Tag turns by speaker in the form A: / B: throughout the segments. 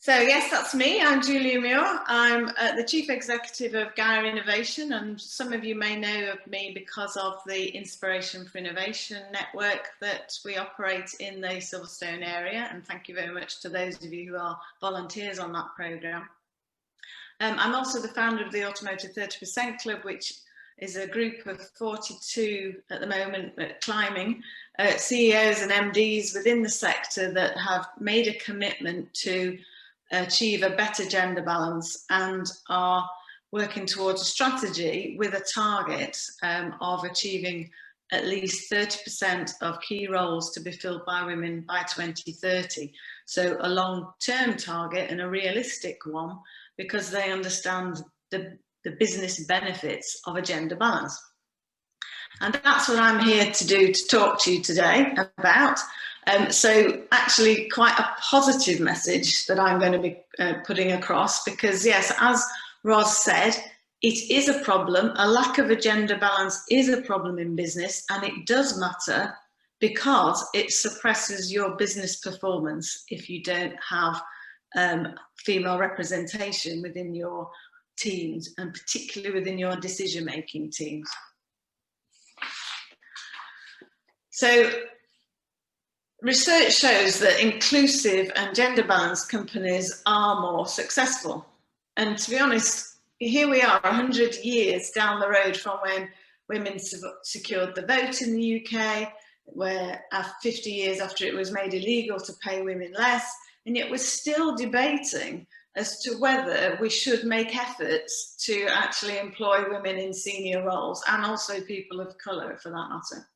A: So yes, that's me. I'm Julia Muir. I'm the Chief Executive of Gaia Innovation, and some of you may know of me because of the Inspiration for Innovation network that we operate in the Silverstone area, and thank you very much to those of you who are volunteers on that programme. I'm also the founder of the Automotive 30% Club, which is a group of 42 at the moment, climbing, CEOs and MDs within the sector that have made a commitment to achieve a better gender balance and are working towards a strategy with a target of achieving at least 30% of key roles to be filled by women by 2030. So a long-term target and a realistic one, because they understand the business benefits of a gender balance. And that's what I'm here to do, to talk to you today about. So actually quite a positive message that I'm going to be putting across, because yes, as Ros said, it is a problem. A lack of a gender balance is a problem in business, and it does matter because it suppresses your business performance if you don't have female representation within your teams, and particularly within your decision-making teams. So research shows that inclusive and gender balanced companies are more successful. And to be honest, here we are 100 years down the road from when women secured the vote in the UK, where 50 years after it was made illegal to pay women less, and yet we're still debating as to whether we should make efforts to actually employ women in senior roles, and also people of colour for that matter.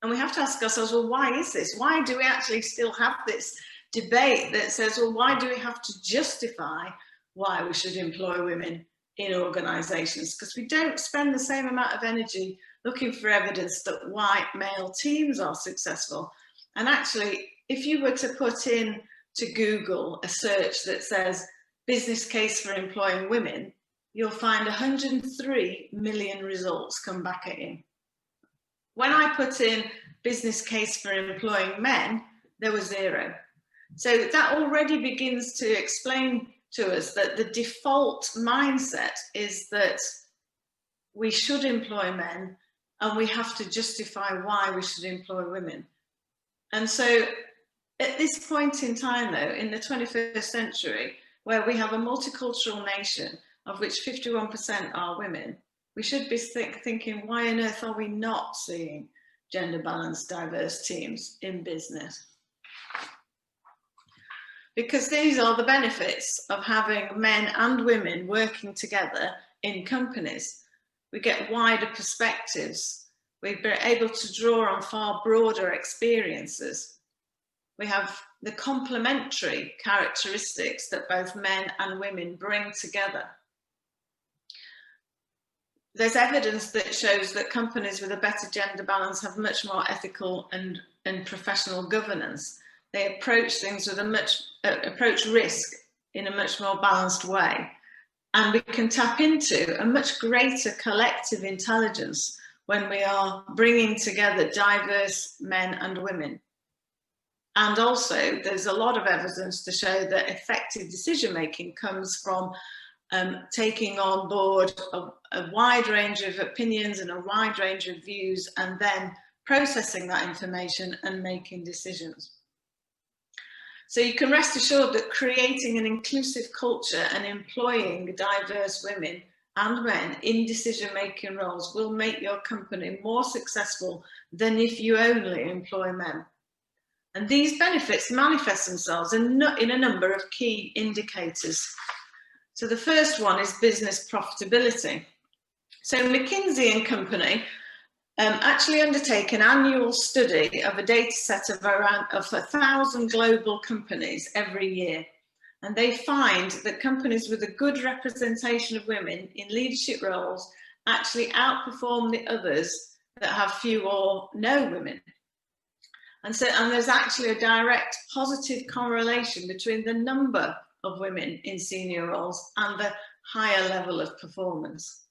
A: And we have to ask ourselves, well, why is this? Why do we actually still have this debate that says, well, why do we have to justify why we should employ women in organisations? Because we don't spend the same amount of energy looking for evidence that white male teams are successful. And actually, if you were to put in to Google a search that says business case for employing women, you'll find 103 million results come back at you. When I put in business case for employing men, there was 0. So that already begins to explain to us that the default mindset is that we should employ men and we have to justify why we should employ women. And so at this point in time, though, in the 21st century, where we have a multicultural nation of which 51% are women, we should be thinking, why on earth are we not seeing gender balanced, diverse teams in business? Because these are the benefits of having men and women working together in companies. We get wider perspectives. We're able to draw on far broader experiences. We have the complementary characteristics that both men and women bring together. There's evidence that shows that companies with a better gender balance have much more ethical and professional governance. They approach things with approach risk in a much more balanced way. And we can tap into a much greater collective intelligence when we are bringing together diverse men and women. And also, there's a lot of evidence to show that effective decision-making comes from taking on board a wide range of opinions and a wide range of views, and then processing that information and making decisions. So you can rest assured that creating an inclusive culture and employing diverse women and men in decision-making roles will make your company more successful than if you only employ men. And these benefits manifest themselves in a number of key indicators. So the first one is business profitability. So McKinsey & Company actually undertake an annual study of a data set of around 1,000 global companies every year. And they find that companies with a good representation of women in leadership roles actually outperform the others that have few or no women. And there's actually a direct positive correlation between the number of women in senior roles and the higher level of performance.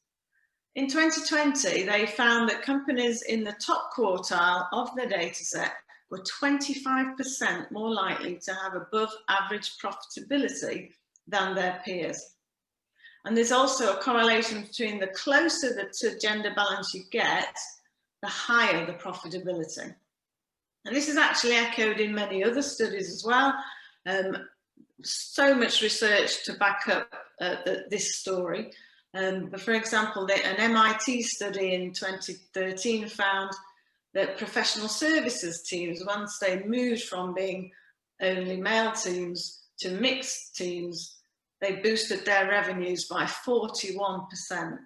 A: In 2020, they found that companies in the top quartile of the data set were 25% more likely to have above average profitability than their peers. And there's also a correlation between the closer to gender balance you get, the higher the profitability. And this is actually echoed in many other studies as well. So much research to back up this story. But for example, an MIT study in 2013 found that professional services teams, once they moved from being only male teams to mixed teams, they boosted their revenues by 41%.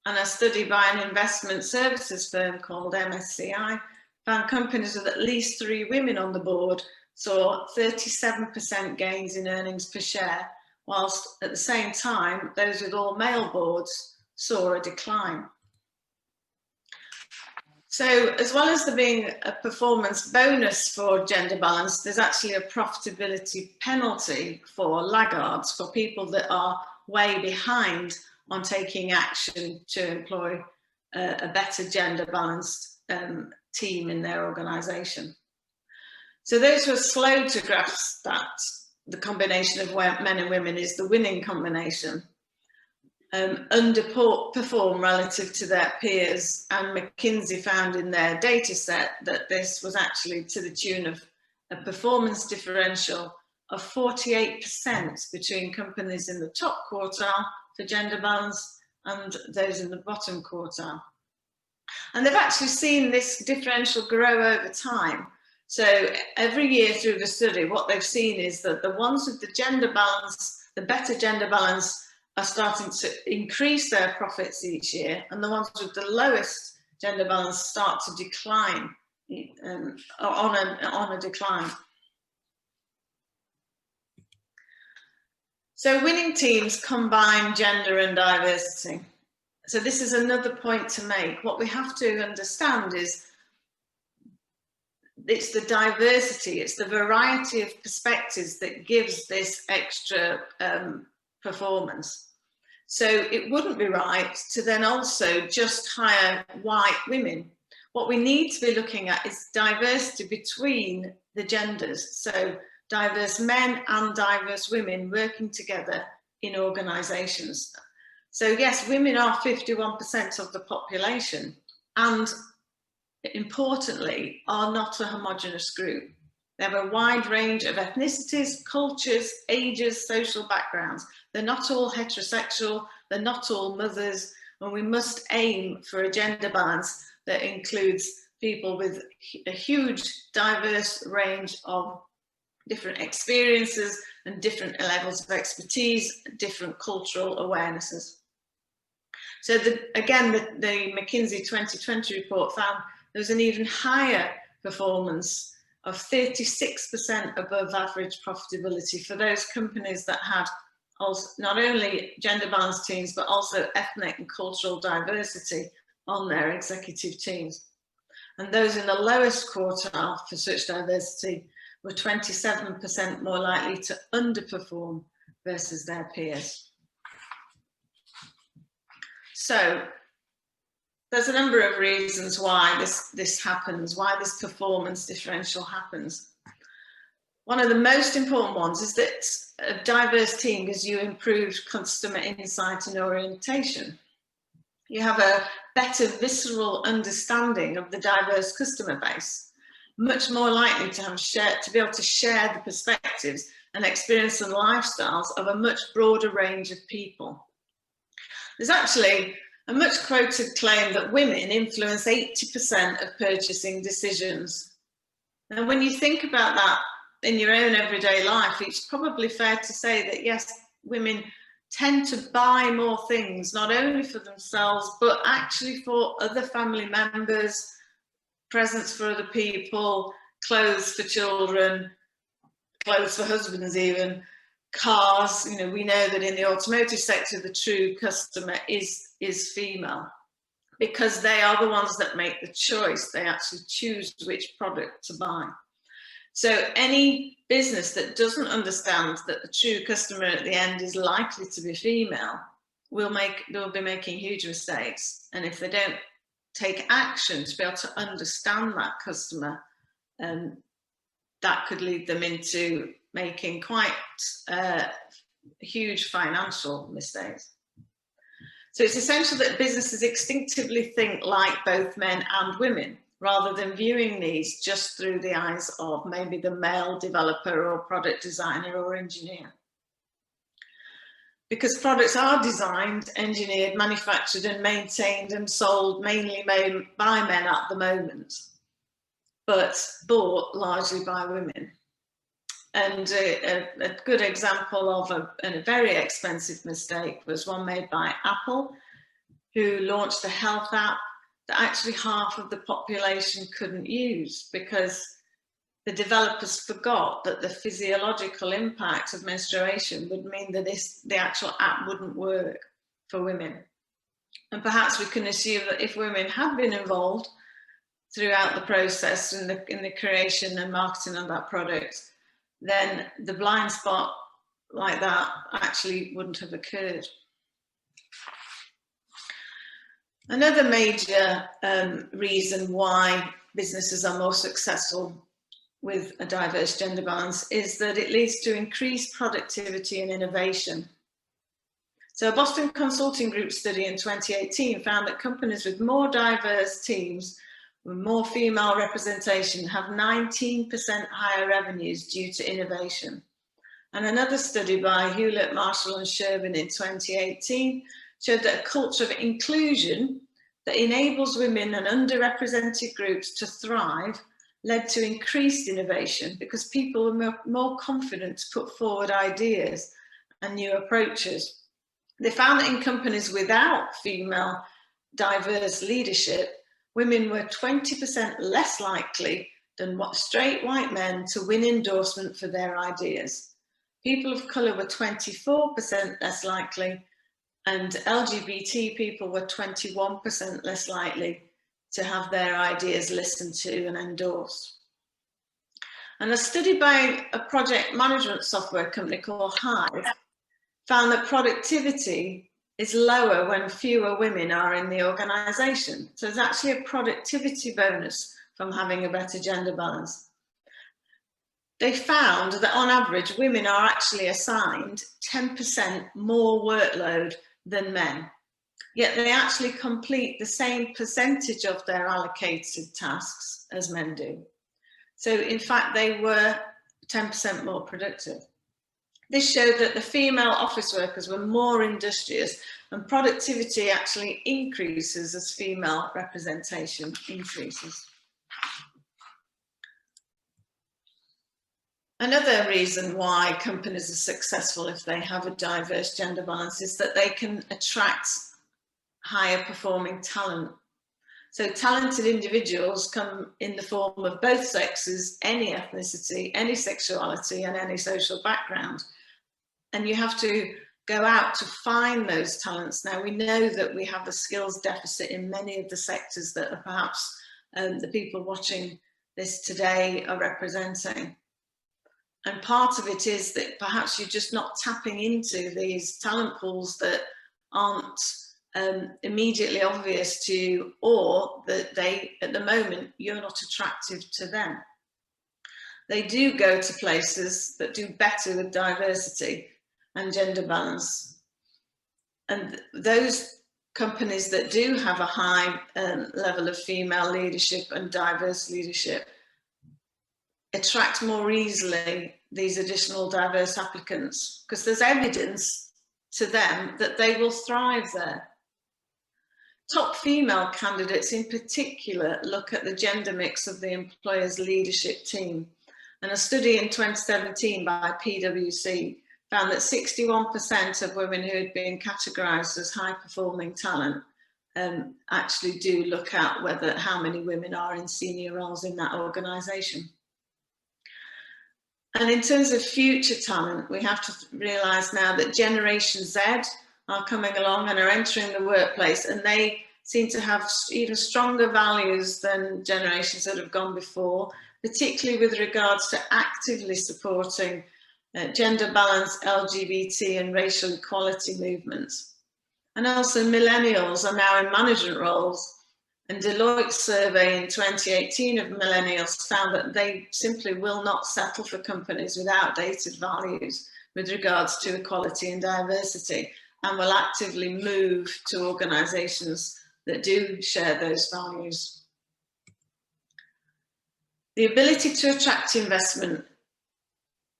A: And a study by an investment services firm called MSCI found companies with at least 3 women on the board saw 37% gains in earnings per share, whilst at the same time, those with all male boards saw a decline. So as well as there being a performance bonus for gender balance, there's actually a profitability penalty for laggards, for people that are way behind on taking action to employ a better gender balanced team in their organisation. So those who are slow to grasp that, the combination of men and women is the winning combination, underperform relative to their peers, and McKinsey found in their data set that this was actually to the tune of a performance differential of 48% between companies in the top quartile for gender balance and those in the bottom quartile. And they've actually seen this differential grow over time. So every year through the study, what they've seen is that the ones with the gender balance, the better gender balance, are starting to increase their profits each year, and the ones with the lowest gender balance start to decline, on a decline. So winning teams combine gender and diversity. So this is another point to make. What we have to understand is it's the diversity, it's the variety of perspectives that gives this extra performance. So it wouldn't be right to then also just hire white women. What we need to be looking at is diversity between the genders. So diverse men and diverse women working together in organisations. So yes, women are 51% of the population, and importantly, are not a homogenous group. They have a wide range of ethnicities, cultures, ages, social backgrounds. They're not all heterosexual, they're not all mothers, and we must aim for a gender balance that includes people with a huge, diverse range of different experiences and different levels of expertise, different cultural awarenesses. So again, the McKinsey 2020 report found there was an even higher performance of 36% above average profitability for those companies that had also not only gender balanced teams, but also ethnic and cultural diversity on their executive teams. And those in the lowest quartile for such diversity were 27% more likely to underperform versus their peers. So there's a number of reasons why this happens, why this performance differential happens. One of the most important ones is that a diverse team gives you improved customer insight and orientation. You have a better visceral understanding of the diverse customer base, much more likely to be able to share the perspectives and experience and lifestyles of a much broader range of people. There's actually a much quoted claim that women influence 80% of purchasing decisions. And when you think about that in your own everyday life, it's probably fair to say that yes, women tend to buy more things, not only for themselves, but actually for other family members, presents for other people, clothes for children, clothes for husbands even, cars. You know, we know that in the automotive sector, the true customer is female, because they are the ones that make the choice. They actually choose which product to buy. So any business that doesn't understand that the true customer at the end is likely to be female will be making huge mistakes. And if they don't take action to be able to understand that customer, that could lead them into making quite huge financial mistakes. So it's essential that businesses instinctively think like both men and women, rather than viewing these just through the eyes of maybe the male developer or product designer or engineer. Because products are designed, engineered, manufactured and maintained and sold mainly by men at the moment, but bought largely by women. And a good example of a very expensive mistake was one made by Apple, who launched a health app that actually half of the population couldn't use, because the developers forgot that the physiological impact of menstruation would mean that the actual app wouldn't work for women. And perhaps we can assume that if women had been involved throughout the process in the creation and marketing of that product, then the blind spot like that actually wouldn't have occurred. Another major reason why businesses are more successful with a diverse gender balance is that it leads to increased productivity and innovation. So a Boston Consulting Group study in 2018 found that companies with more diverse teams with more female representation have 19% higher revenues due to innovation. And another study by Hewlett, Marshall and Sherbin in 2018 showed that a culture of inclusion that enables women and underrepresented groups to thrive led to increased innovation, because people were more confident to put forward ideas and new approaches. They found that in companies without female diverse leadership, women were 20% less likely than straight white men to win endorsement for their ideas. People of colour were 24% less likely, and LGBT people were 21% less likely to have their ideas listened to and endorsed. And a study by a project management software company called Hive found that productivity is lower when fewer women are in the organisation. So there's actually a productivity bonus from having a better gender balance. They found that on average, women are actually assigned 10% more workload than men, yet they actually complete the same percentage of their allocated tasks as men do. So in fact, they were 10% more productive. This showed that the female office workers were more industrious, and productivity actually increases as female representation increases. Another reason why companies are successful if they have a diverse gender balance is that they can attract higher performing talent. So talented individuals come in the form of both sexes, any ethnicity, any sexuality and any social background. And you have to go out to find those talents. Now we know that we have a skills deficit in many of the sectors that are perhaps the people watching this today are representing. And part of it is that perhaps you're just not tapping into these talent pools that aren't immediately obvious to you, or that they, at the moment, you're not attractive to them. They do go to places that do better with diversity and gender balance. And those companies that do have a high level of female leadership and diverse leadership attract more easily these additional diverse applicants, because there's evidence to them that they will thrive there. Top female candidates in particular look at the gender mix of the employer's leadership team. And a study in 2017 by PwC found that 61% of women who had been categorised as high performing talent actually do look at how many women are in senior roles in that organisation. And in terms of future talent, we have to realise now that Generation Z are coming along and are entering the workplace, and they seem to have even stronger values than generations that have gone before, particularly with regards to actively supporting gender balance, LGBT and racial equality movements. And also millennials are now in management roles, And Deloitte's survey in 2018 of millennials found that they simply will not settle for companies with outdated values with regards to equality and diversity, and will actively move to organisations that do share those values. The ability to attract investment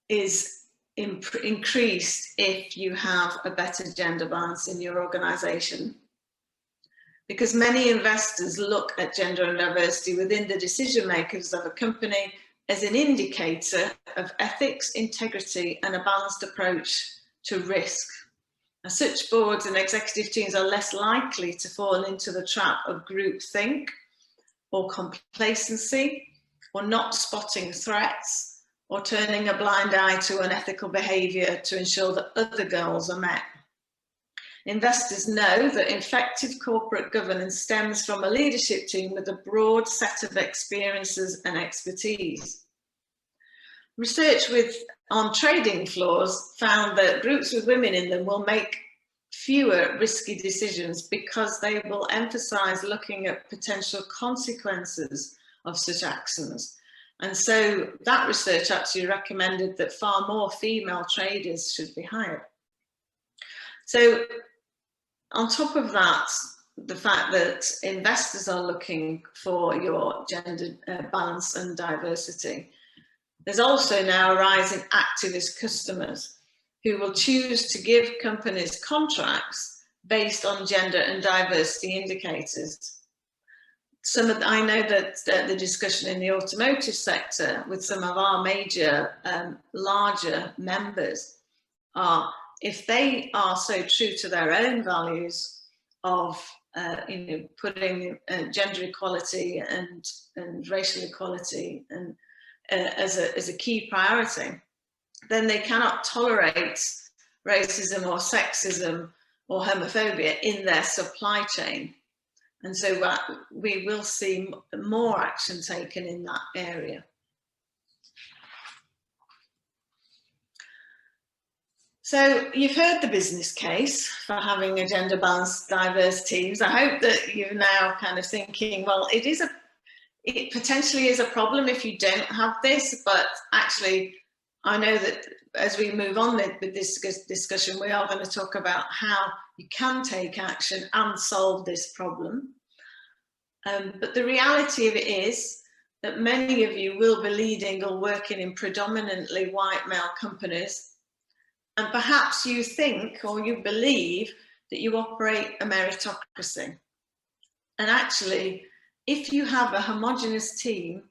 A: is increased if you have a better gender balance in your organisation, because many investors look at gender and diversity within the decision makers of a company as an indicator of ethics, integrity, and a balanced approach to risk. As such, boards and executive teams are less likely to fall into the trap of groupthink or complacency, or not spotting threats, or turning a blind eye to unethical behaviour to ensure that other goals are met. Investors know that effective corporate governance stems from a leadership team with a broad set of experiences and expertise. Research on trading floors found that groups with women in them will make fewer risky decisions because they will emphasise looking at potential consequences of such actions. And so that research actually recommended that far more female traders should be hired. So on top of that, the fact that investors are looking for your gender balance and diversity, there's also now a rise in activist customers who will choose to give companies contracts based on gender and diversity indicators. I know that the discussion in the automotive sector with some of our major larger members are, if they are so true to their own values of putting gender equality and racial equality and as a key priority, then they cannot tolerate racism or sexism or homophobia in their supply chain. And so we will see more action taken in that area. So you've heard the business case for having a gender balanced, diverse teams. I hope that you're now kind of thinking, well, it potentially is a problem if you don't have this, but actually I know that as we move on with this discussion, we are going to talk about how you can take action and solve this problem. But the reality of it is that many of you will be leading or working in predominantly white male companies, and perhaps you think or you believe that you operate a meritocracy. And actually, if you have a homogenous team,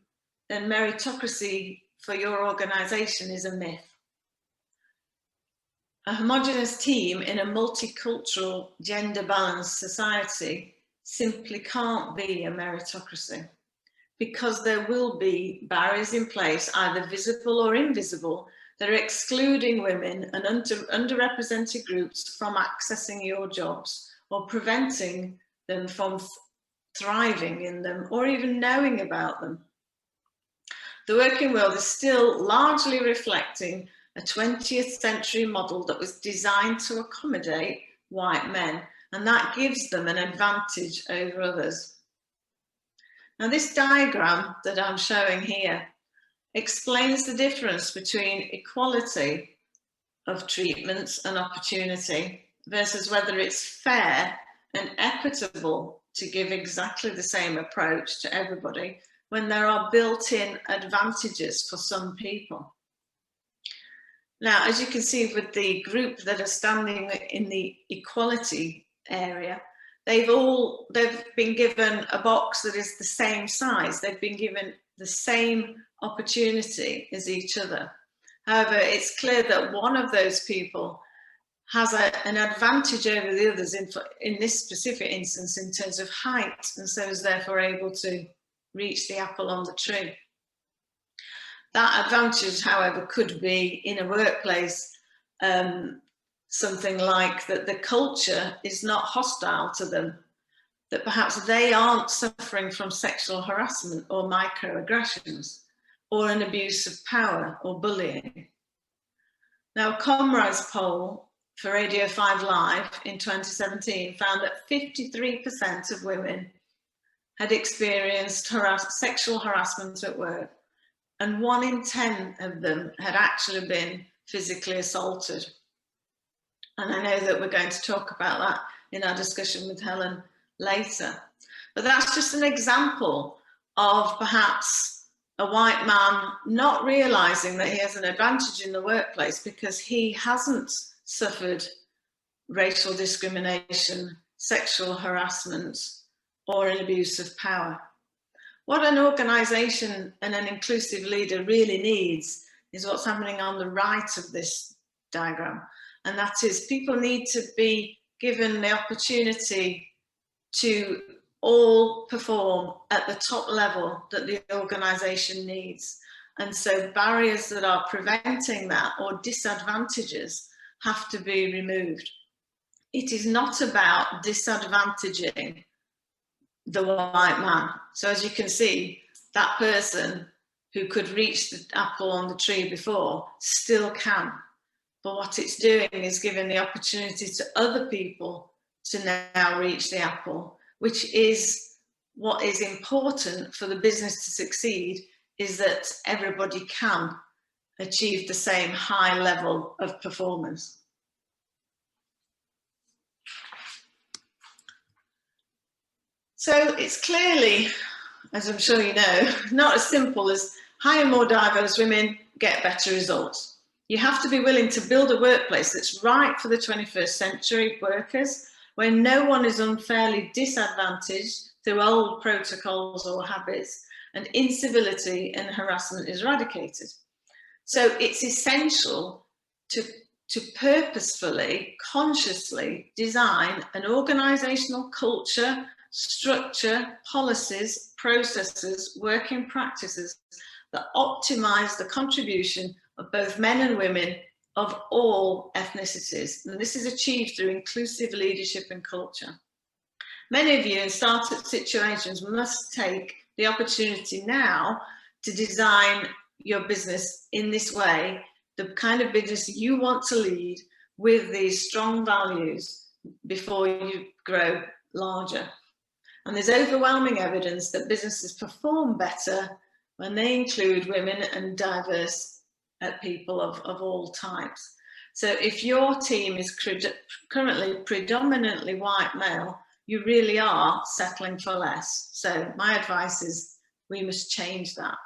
A: then meritocracy for your organisation is a myth. A homogenous team in a multicultural, gender-balanced society simply can't be a meritocracy, because there will be barriers in place, either visible or invisible, that are excluding women and underrepresented groups from accessing your jobs, or preventing them from thriving in them or even knowing about them. The working world is still largely reflecting a 20th century model that was designed to accommodate white men, and that gives them an advantage over others. Now, this diagram that I'm showing here explains the difference between equality of treatments and opportunity versus whether it's fair and equitable to give exactly the same approach to everybody when there are built-in advantages for some people. Now, as you can see with the group that are standing in the equality area, they've been given a box that is the same size. They've been given the same opportunity as each other. However, it's clear that one of those people has an advantage over the others in this specific instance in terms of height, and so is therefore able to reach the apple on the tree. That advantage, however, could be in a workplace something like that the culture is not hostile to them, that perhaps they aren't suffering from sexual harassment or microaggressions or an abuse of power or bullying. Now, a Comrise poll for Radio 5 Live in 2017 found that 53% of women had experienced sexual harassment at work, and 1 in 10 of them had actually been physically assaulted. And I know that we're going to talk about that in our discussion with Helen later. But that's just an example of perhaps a white man not realizing that he has an advantage in the workplace because he hasn't suffered racial discrimination, sexual harassment, or an abuse of power. What an organization and an inclusive leader really needs is what's happening on the right of this diagram. And that is, people need to be given the opportunity to all perform at the top level that the organization needs. And so barriers that are preventing that or disadvantages have to be removed. It is not about disadvantaging the white man. So as you can see, that person who could reach the apple on the tree before still can. But what it's doing is giving the opportunity to other people to now reach the apple, which is what is important for the business to succeed, is that everybody can achieve the same high level of performance. So it's clearly, as I'm sure you know, not as simple as hire more diverse women, get better results. You have to be willing to build a workplace that's right for the 21st century workers, where no one is unfairly disadvantaged through old protocols or habits, and incivility and harassment is eradicated. So it's essential to purposefully, consciously design an organisational culture, structure, policies, processes, working practices that optimise the contribution of both men and women of all ethnicities. And this is achieved through inclusive leadership and culture. Many of you in startup situations must take the opportunity now to design your business in this way, the kind of business you want to lead with these strong values before you grow larger. And there's overwhelming evidence that businesses perform better when they include women and diverse people of all types. So if your team is currently predominantly white male, you really are settling for less. So my advice is we must change that.